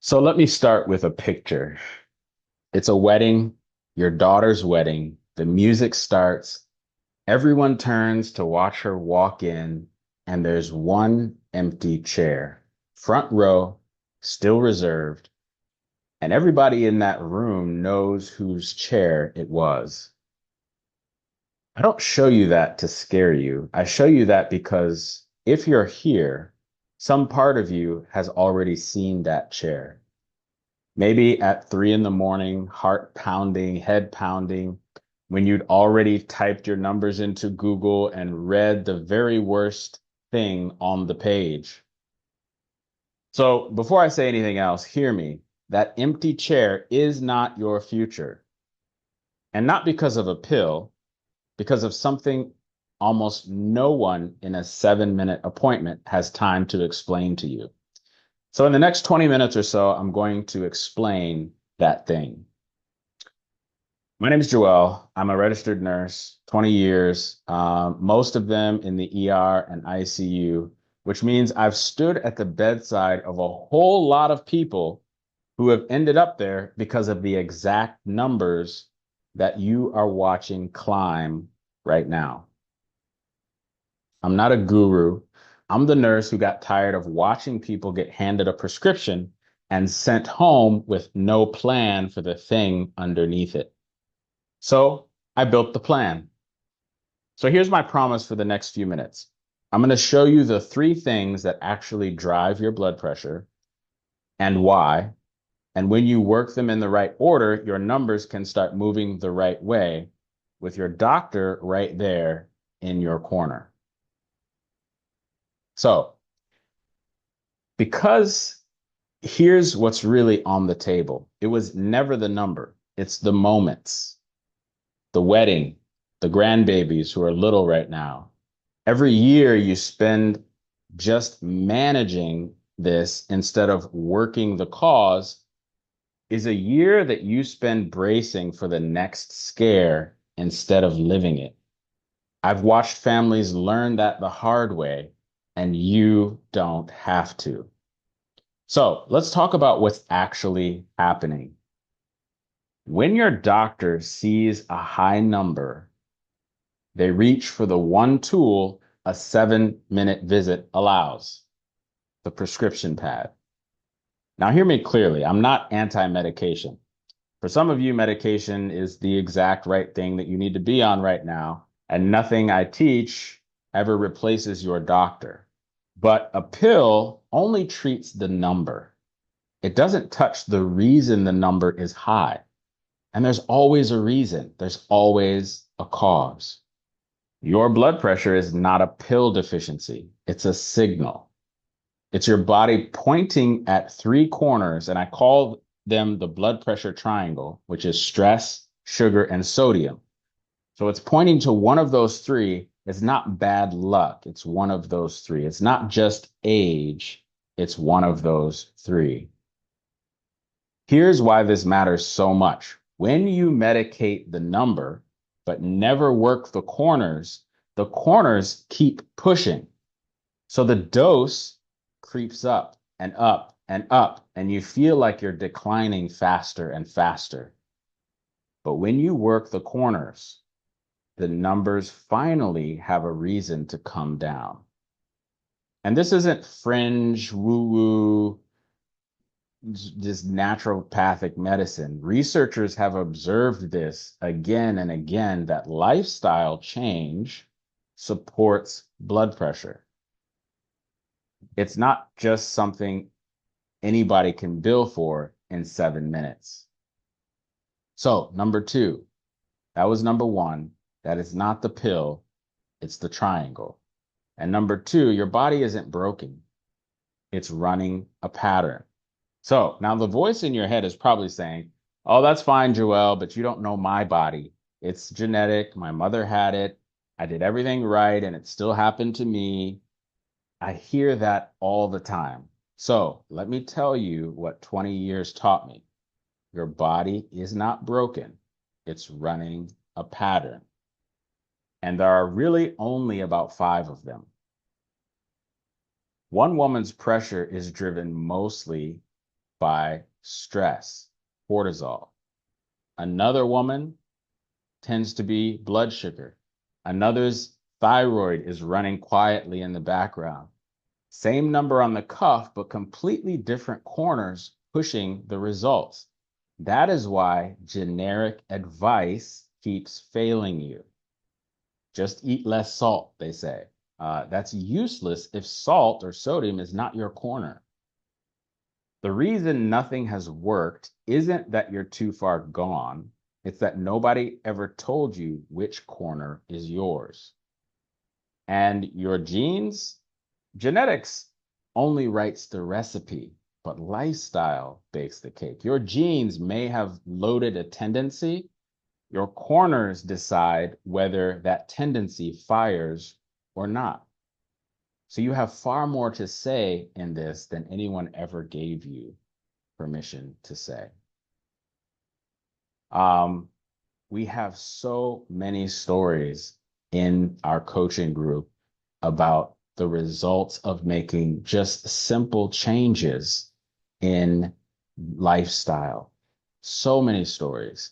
So let me start with a picture. It's a wedding, your daughter's wedding. The music starts, everyone turns to watch her walk in, and there's one empty chair, front row, still reserved, and everybody in that room knows whose chair it was. I don't show you that to scare you. I show you that because if you're here, some part of you has already seen that chair. Maybe at 3 in the morning, heart pounding, head pounding, when you'd already typed your numbers into Google and read the very worst thing on the page. So before I say anything else, hear me. That empty chair is not your future. And not because of a pill, because of something almost no one in a 7-minute appointment has time to explain to you. So in the next 20 minutes or so, I'm going to explain that thing. My name is Joel. I'm a registered nurse, 20 years, most of them in the ER and ICU, which means I've stood at the bedside of a whole lot of people who have ended up there because of the exact numbers that you are watching climb right now. I'm not a guru. I'm the nurse who got tired of watching people get handed a prescription and sent home with no plan for the thing underneath it. So I built the plan. So here's my promise for the next few minutes. I'm going to show you the three things that actually drive your blood pressure and why. And when you work them in the right order, your numbers can start moving the right way with your doctor right there in your corner. So, because here's what's really on the table, it was never the number, it's the moments, the wedding, the grandbabies who are little right now. Every year you spend just managing this instead of working the cause is a year that you spend bracing for the next scare instead of living it. I've watched families learn that the hard way, and you don't have to. So let's talk about what's actually happening. When your doctor sees a high number, they reach for the one tool a 7-minute visit allows, the prescription pad. Now, hear me clearly. I'm not anti-medication. For some of you, medication is the exact right thing that you need to be on right now, and nothing I teach ever replaces your doctor. But a pill only treats the number. It doesn't touch the reason the number is high. And there's always a reason, there's always a cause. Your blood pressure is not a pill deficiency, it's a signal. It's your body pointing at three corners, and I call them the blood pressure triangle, which is stress, sugar, and sodium. So it's pointing to one of those three. It's not bad luck. It's one of those three. It's not just age. It's one of those three. Here's why this matters so much. When you medicate the number, but never work the corners keep pushing. So the dose creeps up and up and up, and you feel like you're declining faster and faster. But when you work the corners, the numbers finally have a reason to come down. And this isn't fringe, woo-woo, just naturopathic medicine. Researchers have observed this again and again that lifestyle change supports blood pressure. It's not just something anybody can bill for in 7 minutes. So, number two, that was number one. That is not the pill, it's the triangle. And number two, your body isn't broken, it's running a pattern. So now the voice in your head is probably saying, oh, that's fine, Joel, but you don't know my body. It's genetic. My mother had it. I did everything right, and it still happened to me. I hear that all the time. So let me tell you what 20 years taught me. Your body is not broken. It's running a pattern. And there are really only about 5 of them. One woman's pressure is driven mostly by stress, cortisol. Another woman tends to be blood sugar. Another's thyroid is running quietly in the background. Same number on the cuff, but completely different corners pushing the results. That is why generic advice keeps failing you. Just eat less salt, they say. That's useless if salt or sodium is not your corner. The reason nothing has worked isn't that you're too far gone. It's that nobody ever told you which corner is yours. And your genes, genetics only writes the recipe, but lifestyle bakes the cake. Your genes may have loaded a tendency. Your corners decide whether that tendency fires or not. So you have far more to say in this than anyone ever gave you permission to say. We have so many stories in our coaching group about the results of making just simple changes in lifestyle. So many stories.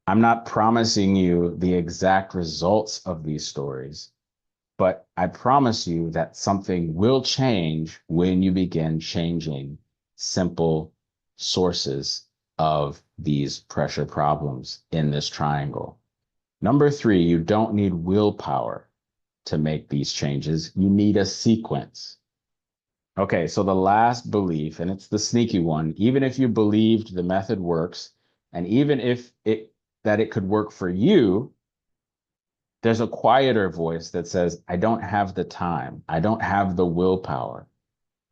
I'm not promising you the exact results of these stories, but I promise you that something will change when you begin changing simple sources of these pressure problems in this triangle. Number 3, you don't need willpower to make these changes. You need a sequence. Okay, so the last belief, and it's the sneaky one, even if you believed the method works, and even if it could work for you, there's a quieter voice that says, I don't have the time. I don't have the willpower.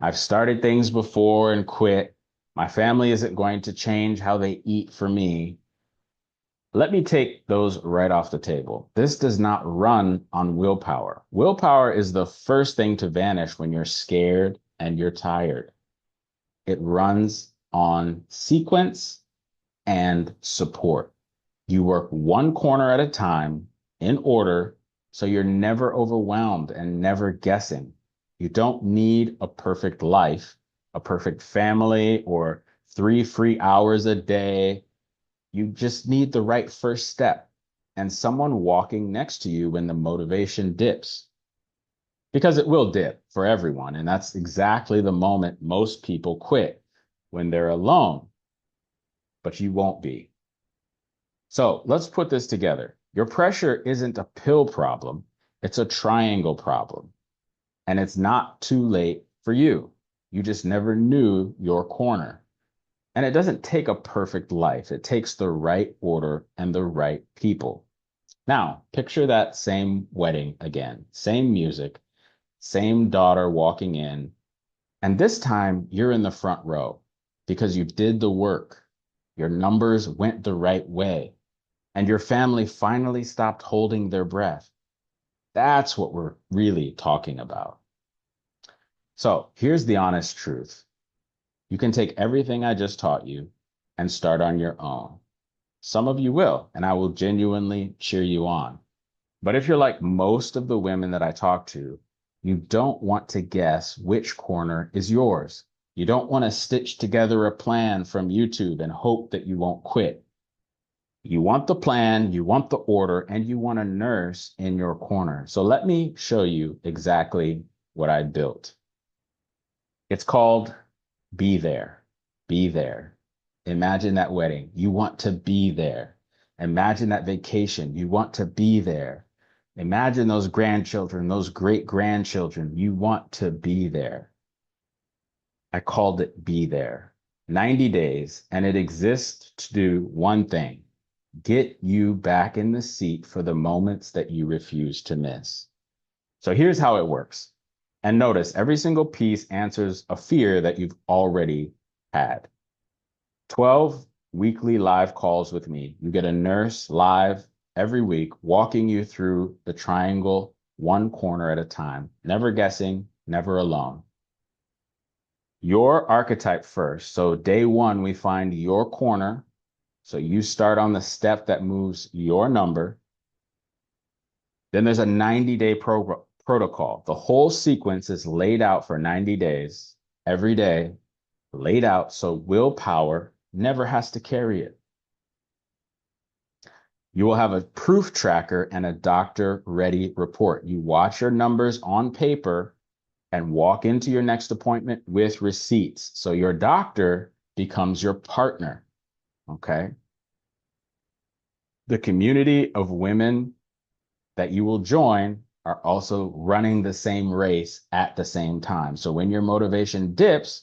I've started things before and quit. My family isn't going to change how they eat for me. Let me take those right off the table. This does not run on willpower. Willpower is the first thing to vanish when you're scared and you're tired. It runs on sequence and support. You work one corner at a time in order, so you're never overwhelmed and never guessing. You don't need a perfect life, a perfect family, or 3 free hours a day. You just need the right first step and someone walking next to you when the motivation dips. Because it will dip for everyone. And that's exactly the moment most people quit, when they're alone. But you won't be. So let's put this together. Your pressure isn't a pill problem, it's a triangle problem. And it's not too late for you. You just never knew your corner. And it doesn't take a perfect life, it takes the right order and the right people. Now, picture that same wedding again, same music, same daughter walking in. And this time you're in the front row because you did the work. Your numbers went the right way and your family finally stopped holding their breath. That's what we're really talking about. So here's the honest truth. You can take everything I just taught you and start on your own. Some of you will, and I will genuinely cheer you on. But if you're like most of the women that I talk to, you don't want to guess which corner is yours. You don't want to stitch together a plan from YouTube and hope that you won't quit. You want the plan, you want the order, and you want a nurse in your corner. So let me show you exactly what I built. It's called Be There. Be there. Imagine that wedding. You want to be there. Imagine that vacation. You want to be there. Imagine those grandchildren, those great grandchildren. You want to be there. I called it Be There. 90 days, and it exists to do one thing: get you back in the seat for the moments that you refuse to miss. So here's how it works. And notice every single piece answers a fear that you've already had. 12 weekly live calls with me. You get a nurse live every week, walking you through the triangle, one corner at a time, never guessing, never alone. Your archetype first. So day 1, we find your corner. So you start on the step that moves your number. Then there's a 90-day protocol. The whole sequence is laid out for 90 days, every day. laid out so willpower never has to carry it. You will have a proof tracker and a doctor-ready report. You watch your numbers on paper and walk into your next appointment with receipts. So your doctor becomes your partner, okay? The community of women that you will join are also running the same race at the same time. So when your motivation dips,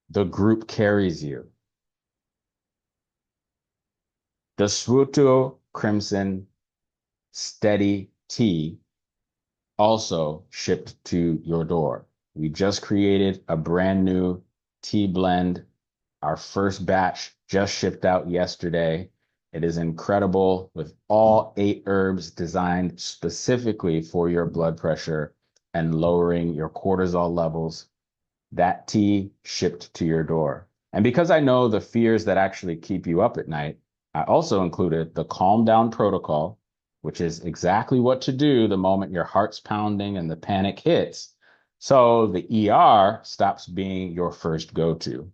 the group carries you. The Svuto Crimson Steady Tea also shipped to your door. We just created a brand new tea blend. Our first batch just shipped out yesterday. It is incredible with all 8 herbs designed specifically for your blood pressure and lowering your cortisol levels. That tea shipped to your door. And because I know the fears that actually keep you up at night, I also included the calm down protocol, which is exactly what to do the moment your heart's pounding and the panic hits. So the ER stops being your first go-to.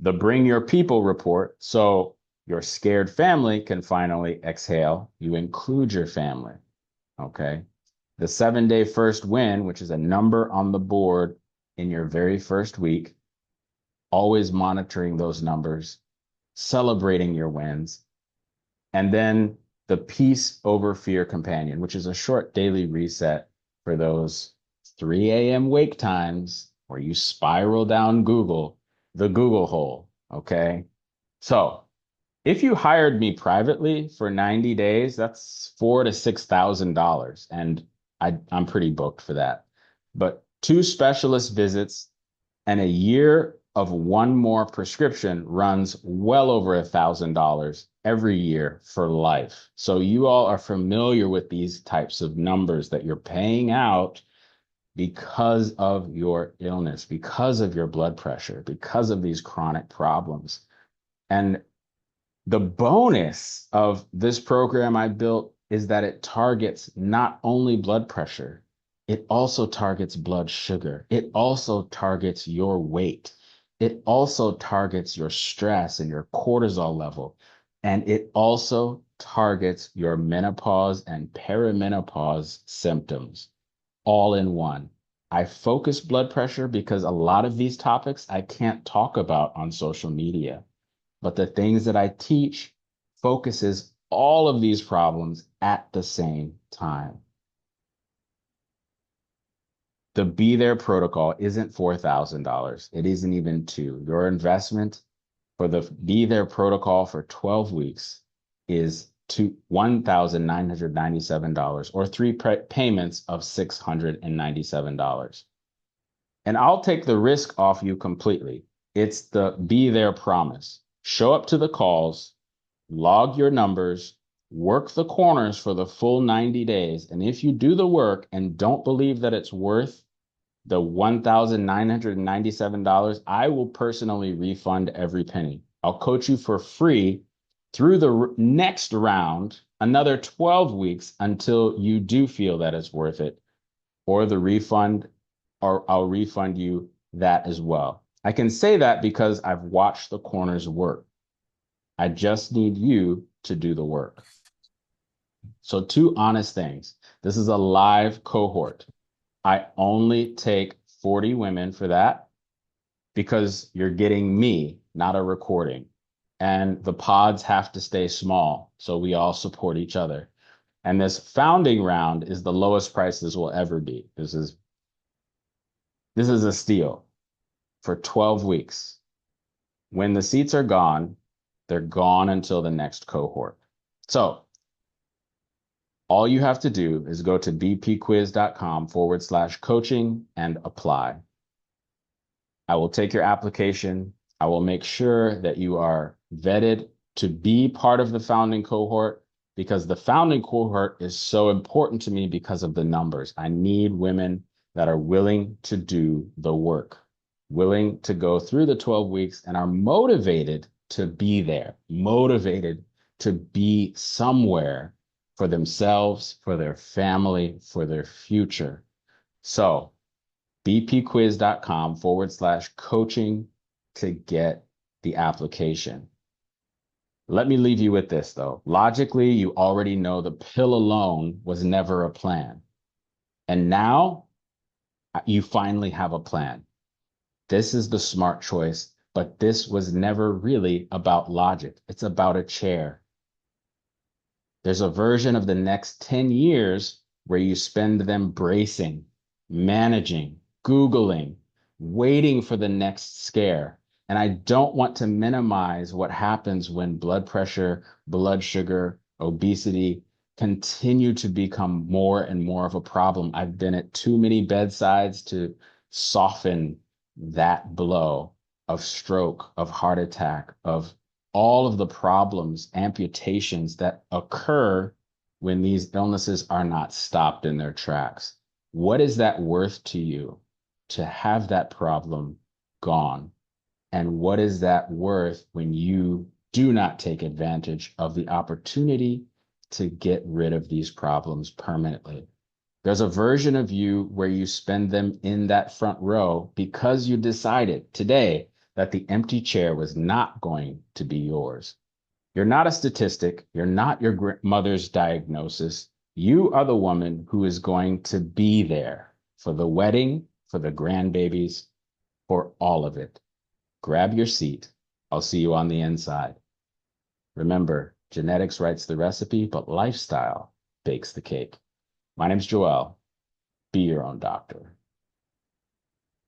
The bring your people report, so your scared family can finally exhale. You include your family, okay? The 7-day first win, which is a number on the board in your very first week, always monitoring those numbers, celebrating your wins. And then the peace over fear companion, which is a short daily reset for those 3 a.m. wake times where you spiral down the Google hole. Okay. So if you hired me privately for 90 days, that's $4,000 to $6,000. And I'm pretty booked for that. But 2 specialist visits and a year of one more prescription runs well over $1,000 every year for life. So you all are familiar with these types of numbers that you're paying out because of your illness, because of your blood pressure, because of these chronic problems. And the bonus of this program I built is that it targets not only blood pressure, it also targets blood sugar. It also targets your weight. It also targets your stress and your cortisol level. And it also targets your menopause and perimenopause symptoms all in one. I focus blood pressure because a lot of these topics I can't talk about on social media. But the things that I teach focuses all of these problems at the same time. The Be There protocol isn't $4,000. It isn't even two. Your investment for the Be There protocol for 12 weeks is $1,997 or 3 payments of $697. And I'll take the risk off you completely. It's the Be There promise. Show up to the calls, log your numbers, work the corners for the full 90 days. And if you do the work and don't believe that it's worth the $1,997, I will personally refund every penny. I'll coach you for free through the next round, another 12 weeks until you do feel that it's worth it, or the refund, or I'll refund you that as well. I can say that because I've watched the corners work. I just need you to do the work. So 2 honest things. This is a live cohort. I only take 40 women for that because you're getting me, not a recording. And the pods have to stay small so we all support each other. And this founding round is the lowest price this will ever be. This is a steal for 12 weeks. When the seats are gone, they're gone until the next cohort. So all you have to do is go to bpquiz.com/coaching and apply. I will take your application. I will make sure that you are vetted to be part of the founding cohort because the founding cohort is so important to me because of the numbers. I need women that are willing to do the work, willing to go through the 12 weeks and are motivated to be there, motivated to be somewhere for themselves, for their family, for their future. So bpquiz.com/coaching to get the application. Let me leave you with this, though. Logically, you already know the pill alone was never a plan. And now you finally have a plan. This is the smart choice, but this was never really about logic. It's about a chair. There's a version of the next 10 years where you spend them bracing, managing, Googling, waiting for the next scare. And I don't want to minimize what happens when blood pressure, blood sugar, obesity continue to become more and more of a problem. I've been at too many bedsides to soften that blow of stroke, of heart attack, of all of the problems, amputations that occur when these illnesses are not stopped in their tracks. What is that worth to you to have that problem gone? And what is that worth when you do not take advantage of the opportunity to get rid of these problems permanently? There's a version of you where you spend them in that front row because you decided today that the empty chair was not going to be yours. You're not a statistic. You're not your mother's diagnosis. You are the woman who is going to be there for the wedding, for the grandbabies, for all of it. Grab your seat. I'll see you on the inside. Remember, genetics writes the recipe, but lifestyle bakes the cake. My name's Joel. Be your own doctor.